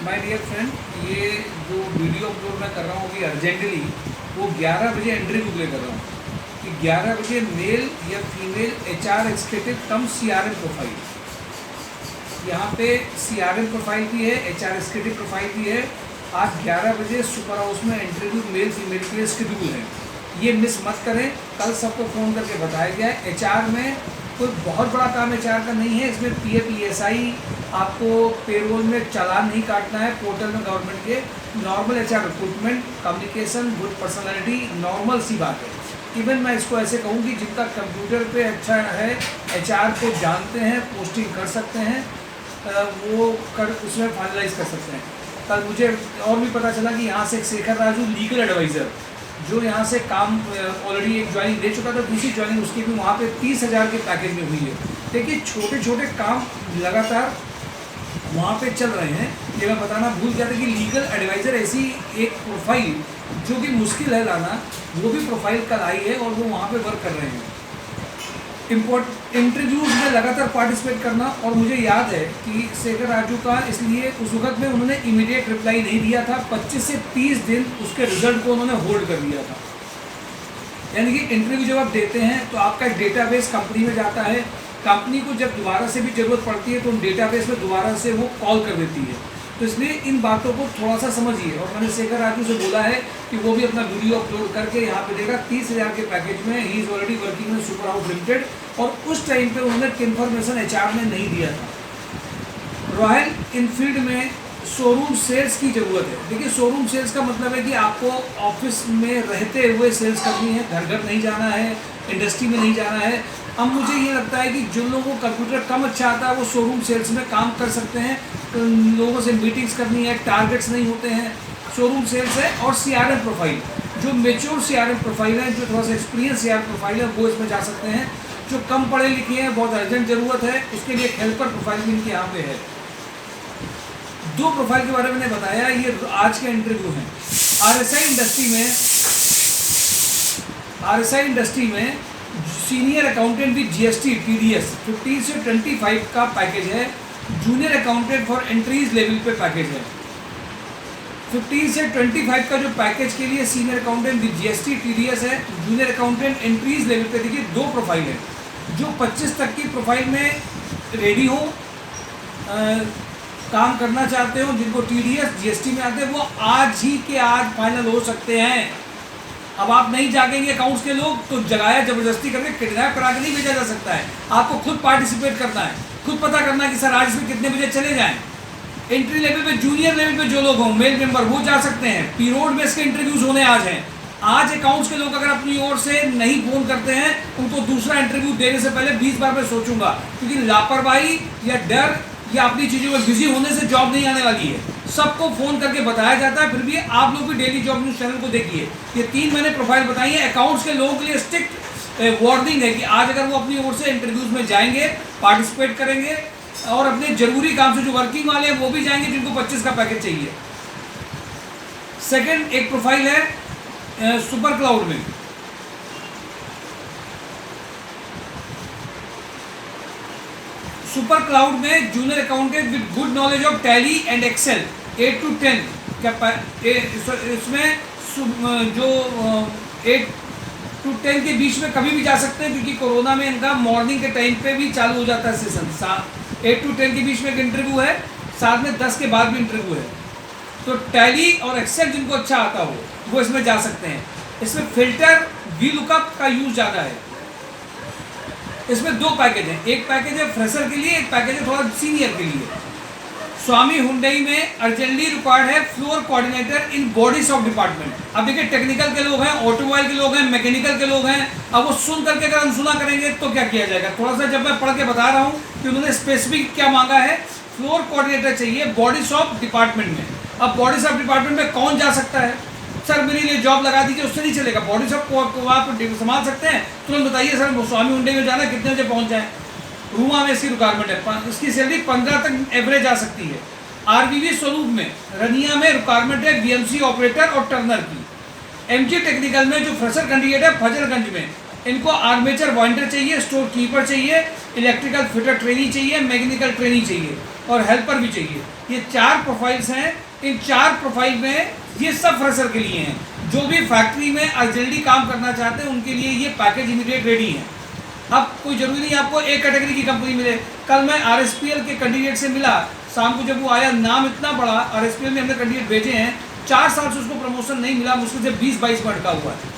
My dear friend, ये जो video upload मैं कर रहा हूँ अभी अर्जेंटली, वो 11 बजे इंटरव्यू के लिए कर रहा हूँ कि 11 बजे मेल या फीमेल एचआर एग्जीक्यूटिव कम सीआरएम प्रोफाइल। यहाँ पे सीआरएम प्रोफाइल भी है, एचआर एग्जीक्यूटिव प्रोफाइल भी है। आज 11 बजे सुपर हाउस में इंटरव्यू मेल फीमेल के लिए शेड्यूल है, ये मिस मत करें। कल सबको फ़ोन करके बताया गया है। एचआर में कोई बहुत बड़ा काम एचआर का नहीं है। इसमें पीएफ ईएसआई आपको पेरोल में चालान नहीं काटना है पोर्टल में गवर्नमेंट के। Normal HR recruitment, communication, good personality, normal सी बात है। इवन मैं इसको ऐसे कहूँ कि जिनका कंप्यूटर पे अच्छा है, एचआर को जानते हैं, पोस्टिंग कर सकते हैं, वो उसमें फाइनलाइज कर सकते हैं। कल मुझे और भी पता चला कि यहाँ से एक शेखर राजू लीगल एडवाइज़र जो यहाँ से काम ऑलरेडी एक ज्वाइनिंग दे चुका था, दूसरी ज्वाइनिंग उसकी भी वहाँ पे 30,000 के पैकेज में हुई है। देखिए, छोटे छोटे काम लगातार वहाँ पे चल रहे हैं। ये मैं बताना भूल गया था कि लीगल एडवाइज़र ऐसी एक प्रोफाइल जो कि मुश्किल है लाना, वो भी प्रोफाइल कल आई है और वो वहाँ पे वर्क कर रहे हैं। इंटरव्यूज़ में लगातार पार्टिसिपेट करना। और मुझे याद है कि शेखर राजू का इसलिए उस वक्त में उन्होंने इमीडिएट रिप्लाई नहीं दिया था, 25 से 30 दिन उसके रिजल्ट को उन्होंने होल्ड कर दिया था। यानी कि इंटरव्यू जब आप देते हैं तो आपका एक डेटाबेस कंपनी में जाता है। कंपनी को जब दोबारा से भी ज़रूरत पड़ती है तो उन डेटाबेस में दोबारा से वो कॉल कर देती है। तो इसलिए इन बातों को थोड़ा सा समझिए। और मैंने शेखर राजू से बोला है कि वो भी अपना वीडियो अपलोड करके यहाँ पे देगा। 30,000 के पैकेज में ही इज़ ऑलरेडी वर्किंग में सुपर हाउस लिमिटेड। और उस टाइम पे उन्होंने इन्फॉर्मेशन एचआर में नहीं दिया था। रॉयल इनफील्ड में शोरूम सेल्स की ज़रूरत है। देखिए, शोरूम सेल्स का मतलब है कि आपको ऑफिस में रहते हुए सेल्स करनी है, घर घर नहीं जाना है, इंडस्ट्री में नहीं जाना है। अब मुझे ये लगता है कि जिन लोगों को कंप्यूटर कम अच्छा आता है वो शोरूम सेल्स में काम कर सकते हैं। तो लोगों से मीटिंग्स करनी है, टारगेट्स नहीं होते हैं, शोरूम सेल्स है। और सीआरएम प्रोफाइल, जो मेच्योर सीआरएम प्रोफाइल है, जो थोड़ा सा एक्सपीरियंस सीआरएम प्रोफाइल है, वो इसमें जा सकते हैं। जो कम पढ़े लिखे हैं, बहुत अर्जेंट ज़रूरत है, उसके लिए एक हेल्पर प्रोफाइल भी इनके यहाँ पे है। 2 प्रोफाइल के बारे में मैंने बताया, ये आज के इंटरव्यू हैं। आरएसआई इंडस्ट्री में senior accountant with GST TDS 15 से 25 का पैकेज है। Junior accountant for entries level पे पैकेज है। 15 से 25 का जो पैकेज के लिए senior accountant with GST TDS है। जूनियर अकाउंटेंट एंट्रीज लेवल पे देखिए 2 प्रोफाइल है। जो 25 तक की प्रोफाइल में रेडी हो, काम करना चाहते हो, जिनको टीडीएस जीएसटी में आते हैं, वो आज ही के आज फाइनल हो सकते हैं। अब आप नहीं जागेंगे अकाउंट्स के लोग तो जगाया जबरदस्ती करके किडनैप करा के नहीं भेजा जा सकता है। आपको खुद पार्टिसिपेट करना है, खुद पता करना है कि सर आज में कितने बजे चले जाएं। एंट्री लेवल पे, जूनियर लेवल पे जो लोग हों, मेल मेंबर, वो जा सकते हैं। पीरोड में इसके इंटरव्यूज होने आज हैं। आज अकाउंट्स के लोग अगर अपनी ओर से नहीं फोन करते हैं, उनको दूसरा इंटरव्यू देने से पहले 20 बार मैं सोचूंगा, क्योंकि लापरवाही या डर या अपनी चीज़ों में बिजी होने से जॉब नहीं आने वाली है। सबको फ़ोन करके बताया जाता है। फिर भी आप लोग भी डेली जॉब न्यूज़ चैनल को देखिए। ये 3 मैंने प्रोफाइल बताई है। अकाउंट्स के लोगों के लिए स्ट्रिक्ट वार्निंग है कि आज अगर वो अपनी ओर से इंटरव्यूज़ में जाएंगे, पार्टिसिपेट करेंगे और अपने जरूरी काम से जो वर्किंग वाले हैं वो भी जाएंगे, जिनको 25 का पैकेज चाहिए। सेकेंड एक प्रोफाइल है सुपर क्लाउड में। सुपर क्लाउड में junior accountant with good knowledge of Tally and Excel 8 to 10 इसमें जो 8 to 10 के बीच में कभी भी जा सकते हैं, क्योंकि कोरोना में इनका मॉर्निंग के टाइम पे भी चालू हो जाता है सेशन। 8 to 10 के बीच में एक इंटरव्यू है, साथ में 10 के बाद भी इंटरव्यू है। तो टैली और एक्सेल जिनको अच्छा आता हो वो इसमें जा सकते हैं। इसमें फिल्टर, वीलुकअप का यूज ज़्यादा है। इसमें 2 पैकेज हैं, एक पैकेज है फ्रेशर के लिए, एक पैकेज है थोड़ा सीनियर के लिए। स्वामी हुंडई में अर्जेंटली रिक्वायर्ड है floor coordinator in body shop department. अब देखिए, टेक्निकल के लोग हैं, ऑटोमोबाइल के लोग हैं, मैकेनिकल के लोग हैं। अब वो सुन करके अगर अनसुना करेंगे तो क्या किया जाएगा। थोड़ा सा जब मैं पढ़ के बता रहा हूँ कि उन्होंने स्पेसिफिक क्या मांगा है। फ्लोर कोऑर्डिनेटर चाहिए बॉडी शॉप डिपार्टमेंट में। अब बॉडी शॉप डिपार्टमेंट में कौन जा सकता है? सर मेरे लिए जॉब लगा दीजिए, उससे नहीं चलेगा। बॉडी शॉप को आप संभाल सकते हैं? तुरंत बताइए सर स्वामी हुंडई में जाना, कितने बजे पहुंच जाए। रूमा में इसकी रिक्वायरमेंट है, इसकी सैलरी 15 तक एवरेज आ सकती है। आरबीवी स्वरूप में रनिया में रिक्वायरमेंट है बीएमसी ऑपरेटर और टर्नर की। एमजी टेक्निकल में जो फ्रेशर कैंडिडेट है फजलगंज में, इनको आर्मेचर वाइंडर चाहिए, स्टोर कीपर चाहिए, इलेक्ट्रिकल फिटर ट्रेनी चाहिए, मैकेनिकल ट्रेनी चाहिए और हेल्पर भी चाहिए। ये 4 प्रोफाइल्स हैं। इन 4 प्रोफाइल में ये सब फ्रेशर के लिए हैं। जो भी फैक्ट्री में अर्जेंटली काम करना चाहते हैं उनके लिए ये पैकेज इमीडिएट रेडी है। अब कोई ज़रूरी नहीं आपको एक कैटेगरी की कंपनी मिले। कल मैं RSPL के कैंडिडेट से मिला, शाम को जब वो आया, नाम इतना बड़ा, RSPL में हमने कैंडिडेट भेजे हैं, 4 साल से उसको प्रमोशन नहीं मिला, मुश्किल से 20-22 में अटका हुआ है।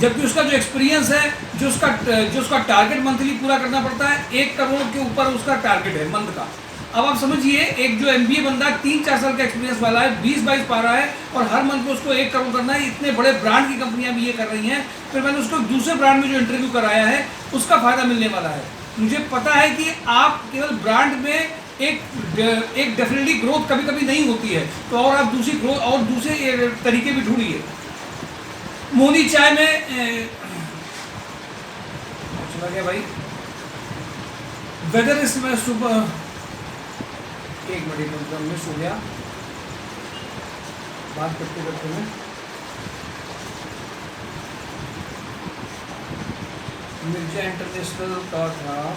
जबकि उसका जो एक्सपीरियंस है, जो उसका टारगेट मंथली पूरा करना पड़ता है, 1 करोड़ के ऊपर उसका टारगेट है मंथ का। अब आप समझिए, एक जो MBA बंदा 3-4 साल का एक्सपीरियंस वाला है, 20-22 पा रहा है और हर मंथ में उसको 1 करोड़ करना है। इतने बड़े ब्रांड की कंपनियां भी ये कर रही हैं। फिर मैंने उसको दूसरे ब्रांड में जो इंटरव्यू कराया है उसका फ़ायदा मिलने वाला है। मुझे पता है कि आप केवल ब्रांड में एक डेफिनेटली ग्रोथ कभी कभी नहीं होती है, तो और आप दूसरी ग्रोथ और दूसरे तरीके भी ढूंढिए। मोहनी चाय में चला गया भाई, वेदर इसमें सुबह 1 मिनट मिस हो गया बात करते करते में। मिर्जा इंटरनेशनल का था,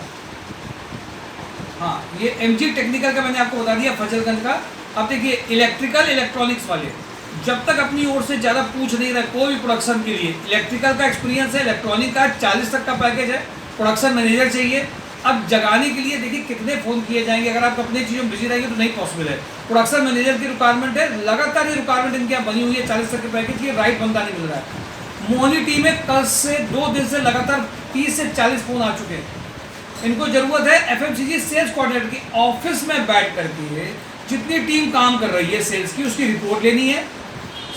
हाँ, ये MG टेक्निकल का मैंने आपको बता दिया, फजलगंज का। अब देखिए, इलेक्ट्रिकल इलेक्ट्रॉनिक्स वाले जब तक अपनी ओर से ज़्यादा पूछ नहीं रहे कोई भी प्रोडक्शन के लिए, इलेक्ट्रिकल का एक्सपीरियंस है, इलेक्ट्रॉनिक का 40 तक का पैकेज है, प्रोडक्शन मैनेजर चाहिए। अब जगाने के लिए देखिए कितने फ़ोन किए जाएंगे, अगर आप अपनी चीज़ों में बिजी रहेंगे तो नहीं पॉसिबल है। प्रोडक्शन मैनेजर की रिक्वायरमेंट है, लगातार ये रिक्वायरमेंट इनकी यहाँ बनी हुई है, 40 तक के पैकेज की, राइट बंदा नहीं मिल रहा है। मोहनी टीम में कल से 2 दिन से लगातार 30 से 40 फ़ोन आ चुके हैं। इनको ज़रूरत है FMCG सेल्स कोऑर्डिनेटर की, ऑफिस में बैठ करके जितनी टीम काम कर रही है सेल्स की, उसकी रिपोर्ट लेनी है,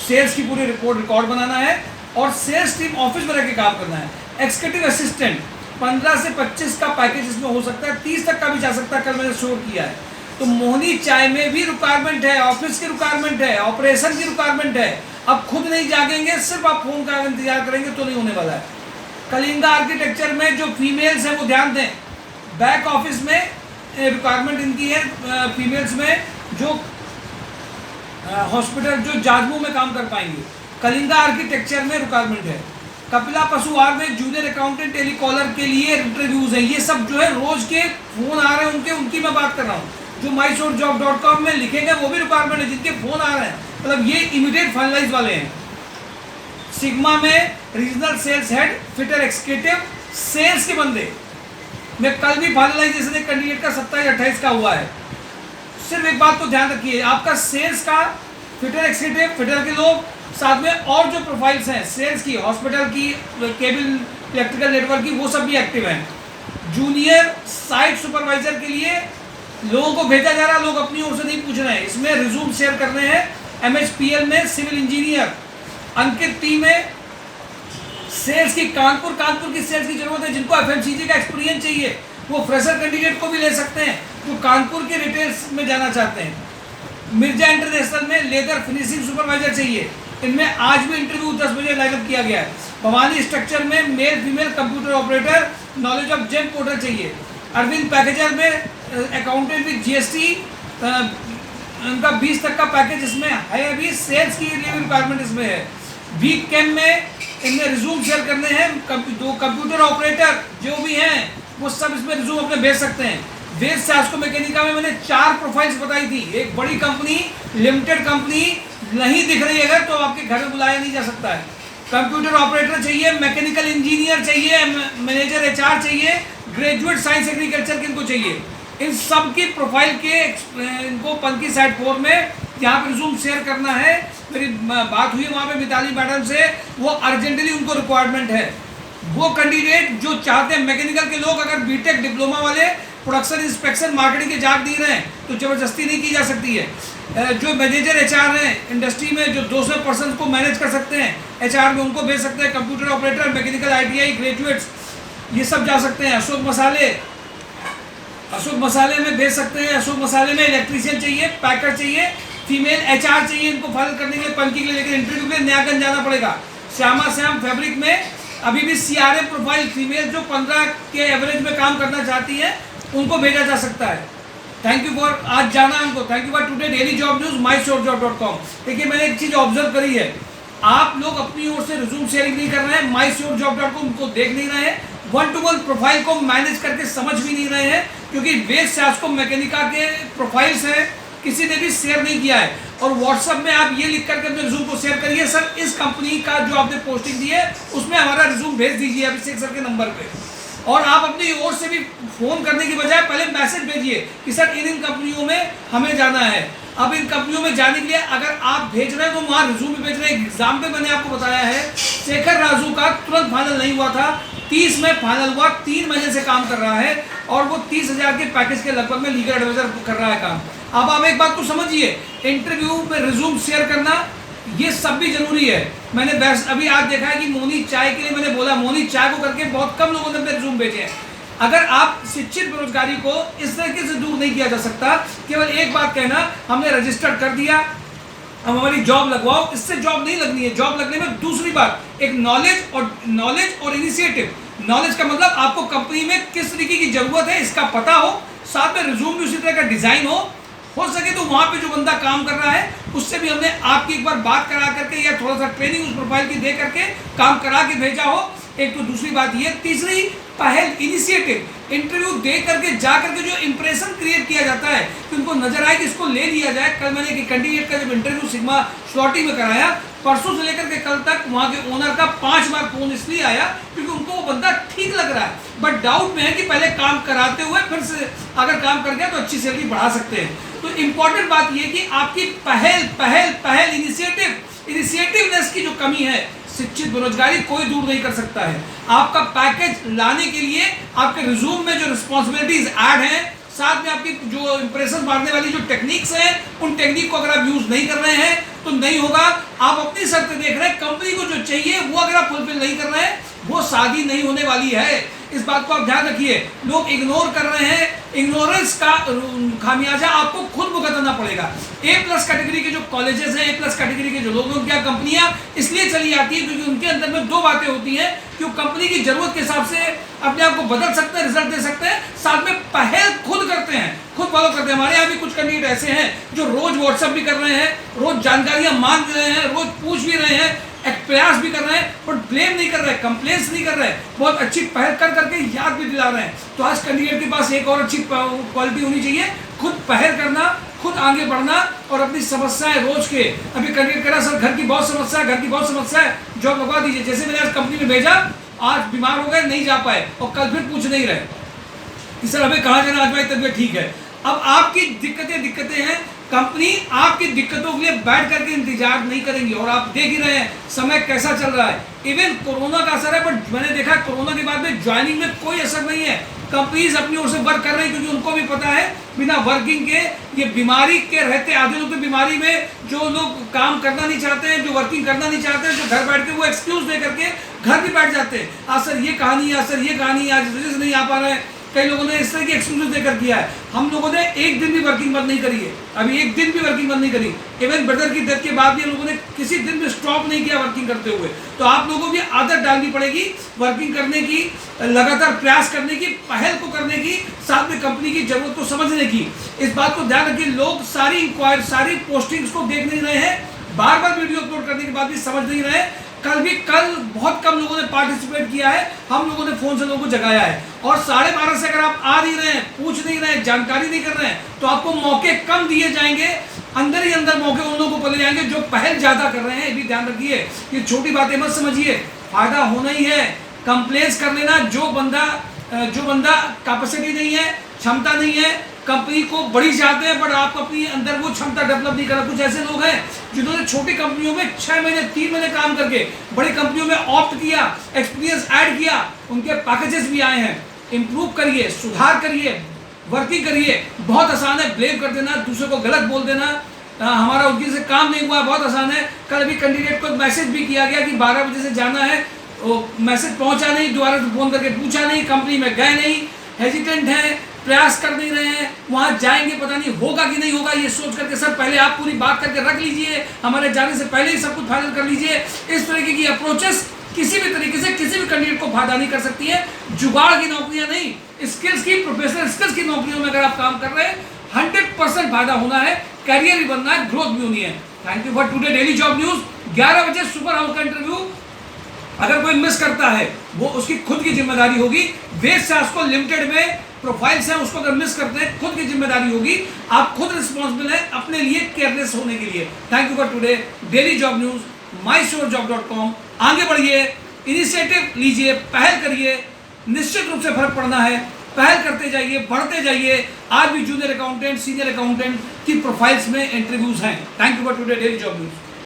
सेल्स की पूरी रिपोर्ट रिकॉर्ड बनाना है और सेल्स टीम ऑफिस में रह के काम करना है। एग्जीक्यूटिव असिस्टेंट 15 से 25 का पैकेज इसमें हो सकता है, 30 तक का भी जा सकता है, कल मैंने शो किया है। तो मोहनी चाय में भी रिक्वायरमेंट है, ऑफिस की रिक्वायरमेंट है, ऑपरेशन की रिक्वायरमेंट है। अब खुद नहीं जागेंगे, सिर्फ आप फोन का इंतजार करेंगे तो नहीं होने वाला है। कलिंगा आर्किटेक्चर में जो फीमेल्स हैं वो ध्यान दें, बैक ऑफिस में रिक्वायरमेंट इनकी है, फीमेल्स में जो हॉस्पिटल जो जाजमू में काम कर पाएंगे। कलिंगा आर्किटेक्चर में रिक्वायरमेंट है। कपिला पशुआहार में जूनियर अकाउंटेंट टेलीकॉलर के लिए इंटरव्यूज हैं। ये सब जो है रोज के फोन आ रहे हैं उनकी मैं बात कर रहा हूँ। जो mysourcejob.com में लिखेंगे वो भी रिक्वायरमेंट है, जिनके फोन आ रहे हैं, मतलब ये इमीडिएट फाइनलाइज वाले हैं। सिग्मा में regional sales head, fitter executive, sales के बंदे में कल भी फाइनलाइजेशन एक कैंडिडेट का 27-28 का हुआ है। सिर्फ एक बात तो ध्यान रखिए, आपका सेल्स का फिटर एक्सिक्यूटिव, फिटर के लोग, साथ में और जो प्रोफाइल्स हैं सेल्स की, हॉस्पिटल की, केबल इलेक्ट्रिकल नेटवर्क की, वो सब भी एक्टिव हैं। जूनियर साइट सुपरवाइजर के लिए लोगों को भेजा जा रहा है, लोग अपनी ओर से नहीं पूछ रहे हैं, इसमें रिज्यूम शेयर करने हैं। MHPL में सिविल इंजीनियर, अंकित टी में सेल्स की, कानपुर की सेल्स की जरूरत है। जिनको FMCG का एक्सपीरियंस चाहिए वो फ्रेशर कैंडिडेट को भी ले सकते हैं, जो कानपुर के रिटेल्स में जाना चाहते हैं। मिर्जा इंटरनेशनल में लेदर फिनिशिंग सुपरवाइजर चाहिए, इनमें आज भी इंटरव्यू 10 बजे लाइनअप किया गया है। भवानी स्ट्रक्चर में male female computer operator, knowledge of GeM portal चाहिए। अरविंद पैकेजर में अकाउंटेंट विद GST, उनका 20 तक का पैकेज इसमें है, अभी सेल्स की रिक्वायरमेंट इसमें है। वीक कैम में इनमें रिज्यूम शेयर करने हैं, दो कंप्यूटर ऑपरेटर जो भी हैं वो सब इसमें रिज्यूम अपने भेज सकते हैं। वेद सास्को मैकेनिका में मैंने 4 प्रोफाइल्स बताई थी। एक बड़ी कंपनी, लिमिटेड कंपनी नहीं दिख रही अगर, तो आपके घर में बुलाया नहीं जा सकता है। कंप्यूटर ऑपरेटर चाहिए, मैकेनिकल इंजीनियर चाहिए, मैनेजर HR चाहिए, ग्रेजुएट साइंस एग्रीकल्चर किनको चाहिए। इन सब की प्रोफाइल के इनको पंकी साइड 4 में यहाँ पर रिज्यूम शेयर करना है। मेरी बात हुई वहाँ पे मिताली मैडम से, वो अर्जेंटली उनको रिक्वायरमेंट है। वो कैंडिडेट जो चाहते हैं, मैकेनिकल के लोग अगर BTech डिप्लोमा वाले प्रोडक्शन इंस्पेक्शन मार्केटिंग के जाग नहीं रहे हैं तो ज़बरदस्ती नहीं की जा सकती है। जो मैनेजर HR हैं इंडस्ट्री में, जो 200 पर्सन को मैनेज कर सकते हैं HR में, उनको भेज सकते हैं। Computer operator, mechanical ITI graduates, ये सब जा सकते हैं। अशोक मसाले में भेज सकते हैं। अशोक मसाले में इलेक्ट्रीशियन चाहिए, पैकर चाहिए, फीमेल HR चाहिए इनको फाइल करने के लिए, पंकी के लिए, लेकिन इंटरव्यू के लिए नयागंज जाना पड़ेगा। श्यामा श्याम फैब्रिक में अभी भी CRA प्रोफाइल फीमेल जो 15 के एवरेज में काम करना चाहती है उनको भेजा जा सकता है। थैंक यू फॉर, आज जाना हमको, thank you for today daily job news mysourcejob.com। देखिए मैंने एक चीज़ ऑब्जर्व करी है, आप लोग अपनी ओर से रिज्यूम शेयरिंग नहीं कर रहे हैं, mysurjob.com को देख नहीं रहे हैं, 1-to-1 प्रोफाइल को मैनेज करके समझ भी नहीं रहे हैं, क्योंकि वेद शास्को मैकेनिका के प्रोफाइल्स हैं, किसी ने भी शेयर नहीं किया है। और व्हाट्सएप में आप ये लिख करके अपने रिज्यूम को शेयर करिए, सर इस कंपनी का जो आपने पोस्टिंग दी है उसमें हमारा रिज्यूम भेज दीजिए अभिषेक सर के नंबर पे। और आप अपनी ओर से भी फोन करने की बजाय पहले मैसेज भेजिए कि सर इन कंपनियों में हमें जाना है। अब इन कंपनियों में जाने के लिए अगर आप भेज रहे हैं तो वहाँ रिज्यूम भी भेज रहे हैं। एग्जाम पे मैंने आपको बताया है, शेखर राजू का तुरंत फाइनल नहीं हुआ था, 30 में फाइनल हुआ, 3 महीने से काम कर रहा है और वो 30,000 के पैकेज के लगभग में लीगल एडवाइजर कर रहा है काम। अब आप एक बात को समझिए, इंटरव्यू में रिज्यूम शेयर करना ये सब भी जरूरी है। मैंने अभी आज देखा है कि मोनी चाय के लिए मैंने बोला, मोनी चाय को करके बहुत कम लोगों ने अपने रिज्यूम भेजे हैं। अगर आप शिक्षित बेरोजगारी को इस तरीके से दूर नहीं किया जा सकता, केवल एक बात कहना हमने रजिस्टर्ड कर दिया अब हमारी जॉब लगवाओ, इससे जॉब नहीं लगनी है। जॉब लगने में दूसरी बात एक नॉलेज और इनिशिएटिव। नॉलेज का मतलब आपको कंपनी में किस तरीके की जरूरत है इसका पता हो, साथ में रिज्यूम भी उसी तरह का डिजाइन हो सके तो वहां पे जो बंदा काम कर रहा है उससे भी हमने आपकी एक बार बात करा करके या थोड़ा सा ट्रेनिंग उस प्रोफाइल की दे करके काम करा के भेजा हो। एक तो दूसरी बात ये, तीसरी पहल इनिशिएटिव, इंटरव्यू दे करके जा करके जो इंप्रेशन क्रिएट किया जाता है कि उनको नजर आए कि इसको ले लिया जाए। कल मैंने एक कैंडिडेट का जब इंटरव्यू सिग्मा श्योरिटी में कराया, परसों से लेकर के कल तक वहां के ओनर का 5 बार फोन इसलिए आया क्योंकि उनको वो बंदा ठीक लग रहा है, बट डाउट में है कि पहले काम कराते हुए फिर से अगर काम कर गया तो अच्छी सैलरी बढ़ा सकते हैं। तो इंपॉर्टेंट बात ये कि आपकी पहल इनिशिएटिवनेस की जो कमी है, शिक्षित बेरोजगारी कोई दूर नहीं कर सकता है। आपका पैकेज लाने के लिए आपके रिज्यूम में जो रिस्पॉन्सिबिलिटीज ऐड हैं, साथ में आपकी जो इंप्रेशन मारने वाली जो टेक्निक्स हैं, उन टेक्निक को अगर आप यूज नहीं कर रहे हैं तो नहीं होगा। आप अपनी शर्तें देख रहे हैं, कंपनी को जो चाहिए वो अगर आप फुलफिल नहीं कर रहे हैं वो शादी नहीं होने वाली है। इस बात को आप ध्यान रखिए। लोग इग्नोर कर रहे हैं, इग्नोरेंस का खामियाजा आपको खुद भुगतना पड़ेगा। A+ कैटेगरी के जो कॉलेजेस हैं, A+ कैटेगरी के जो लोग हैं, उनकी कंपनियां इसलिए चली आती है क्योंकि उनके अंदर में 2 बातें होती हैं कि वो कंपनी की जरूरत के हिसाब से अपने आप को बदल सकते हैं, रिजल्ट दे सकते हैं, साथ में पहल खुद करते हैं, खुद फॉलो करते हैं। हमारे यहाँ भी कुछ कैंडिडेट ऐसे हैं जो रोज व्हाट्सएप भी कर रहे हैं, रोज जानकारियां मांग रहे हैं, रोज पूछ भी रहे हैं, एक प्रयास भी कर रहे हैं, बट ब्लेम नहीं कर रहे, कंप्लेंट्स नहीं कर रहे, बहुत अच्छी पहल कर करके याद भी दिला रहे हैं। तो आज कैंडिडेट के पास एक और अच्छी क्वालिटी होनी चाहिए, खुद पहल करना, खुद आगे बढ़ना और अपनी समस्याएं रोज के। अभी कैंडिडेट कह रहा सर घर की बहुत समस्या है, घर की बहुत समस्या है, जॉब लगवा दीजिए। जैसे मैंने आज कंपनी में भेजा, आज बीमार हो गए, नहीं जा पाए और कल फिर पूछ नहीं रहे कि सर हमें कहाँ जाना, आज भाई तबीयत ठीक है। अब आपकी दिक्कतें हैं, कंपनी आपकी दिक्कतों के लिए बैठ करके इंतजार नहीं करेंगी। और आप देख ही रहे हैं समय कैसा चल रहा है। इवन कोरोना का असर है, बट मैंने देखा कोरोना के बाद में ज्वाइनिंग में कोई असर नहीं है। कंपनीज अपनी ओर से वर्क कर रही है क्योंकि उनको भी पता है बिना वर्किंग के ये बीमारी के रहते, आधे लोग तो बीमारी में जो लोग काम करना नहीं चाहते हैं, जो वर्किंग करना नहीं चाहते हैं, जो घर बैठ के वो एक्सक्यूज दे करके घर भी बैठ जाते हैं। आज सर ये कहानी है, आज सर ये कहानी है, आज नहीं आ पा रहे हैं। कई लोगों ने इस तरह की एक्सक्यूज देकर किया है। हम लोगों ने एक दिन भी वर्किंग बंद नहीं करी है, अभी एक दिन भी वर्किंग बंद नहीं करी। इवन ब्रदर की डेथ के बाद भी हम लोगों ने किसी दिन भी स्टॉप नहीं किया वर्किंग करते हुए। तो आप लोगों को भी आदत डालनी पड़ेगी वर्किंग करने की, लगातार प्रयास करने की, पहल को करने की, साथ में कंपनी की जरूरत को समझने की। इस बात को ध्यान रखिए, लोग सारी पोस्टिंग्स को देख नहीं रहे हैं, बार बार वीडियो अपलोड करने के बाद भी समझ नहीं रहे। कल बहुत कम लोगों ने पार्टिसिपेट किया है, हम लोगों ने फोन से लोगों को जगाया है। और 12:30 से अगर आप आ नहीं रहे हैं, पूछ नहीं रहे हैं, जानकारी नहीं कर रहे हैं, तो आपको मौके कम दिए जाएंगे। अंदर ही अंदर मौके उन लोगों को पले जाएंगे जो पहल ज्यादा कर रहे हैं। ये भी ध्यान रखिए, ये छोटी बातें मत समझिए, फायदा होना ही है। कंप्लेंट्स कर लेना, जो बंदा कैपेसिटी नहीं है, क्षमता नहीं है, कंपनी को बड़ी चाहते हैं बट आप अपनी अंदर वो क्षमता डेवलप नहीं कर रहा। कुछ ऐसे लोग हैं जिन्होंने छोटी कंपनियों में 6 महीने 3 महीने काम करके बड़ी कंपनियों में ऑप्ट किया, एक्सपीरियंस ऐड किया, उनके पैकेजेस भी आए हैं। इंप्रूव करिए, सुधार करिए, वर्किंग करिए। बहुत आसान है ब्लेम कर देना, दूसरे को गलत बोल देना, हमारा उनकी से काम नहीं हुआ, बहुत आसान है। कल भी कैंडिडेट को मैसेज भी किया गया कि 12 बजे से जाना है, मैसेज पहुंचा नहीं, दोबारा फोन करके पूछा नहीं, कंपनी में गए नहीं, हेजिटेंट है, प्रयास कर नहीं रहे हैं, वहां जाएंगे पता नहीं होगा कि नहीं होगा, ये सोच करके सर पहले आप पूरी बात करके रख लीजिए, हमारे जाने से पहले ही सब कुछ फाइनल कर लीजिए। इस तरीके की अप्रोचेस किसी भी तरीके से किसी भी कैंडिडेट को फायदा नहीं कर सकती है। जुगाड़ की नौकरियां नहीं, स्किल्स की, प्रोफेशनल स्किल्स की नौकरियों में अगर आप काम कर रहे हैं 100% फायदा होना है, कैरियर भी बनना है, ग्रोथ भी होनी है। Thank you for today daily job news. 11 बजे सुपर हाउस का इंटरव्यू अगर कोई मिस करता है वो उसकी खुद की जिम्मेदारी होगी। वेद शास्को लिमिटेड में प्रोफाइल्स हैं, उसको अगर मिस करते हैं खुद की जिम्मेदारी होगी। आप खुद रिस्पॉन्सिबल हैं अपने लिए केयरलेस होने के लिए। Thank you for today. Daily job news, mysurejob.com। आगे बढ़िए, इनिशिएटिव लीजिए, पहल करिए, निश्चित रूप से फर्क पड़ना है। पहल करते जाइए, बढ़ते जाइए। आज भी जूनियर अकाउंटेंट, सीनियर अकाउंटेंट की प्रोफाइल्स में इंटरव्यूज हैं। Thank you for today daily job news.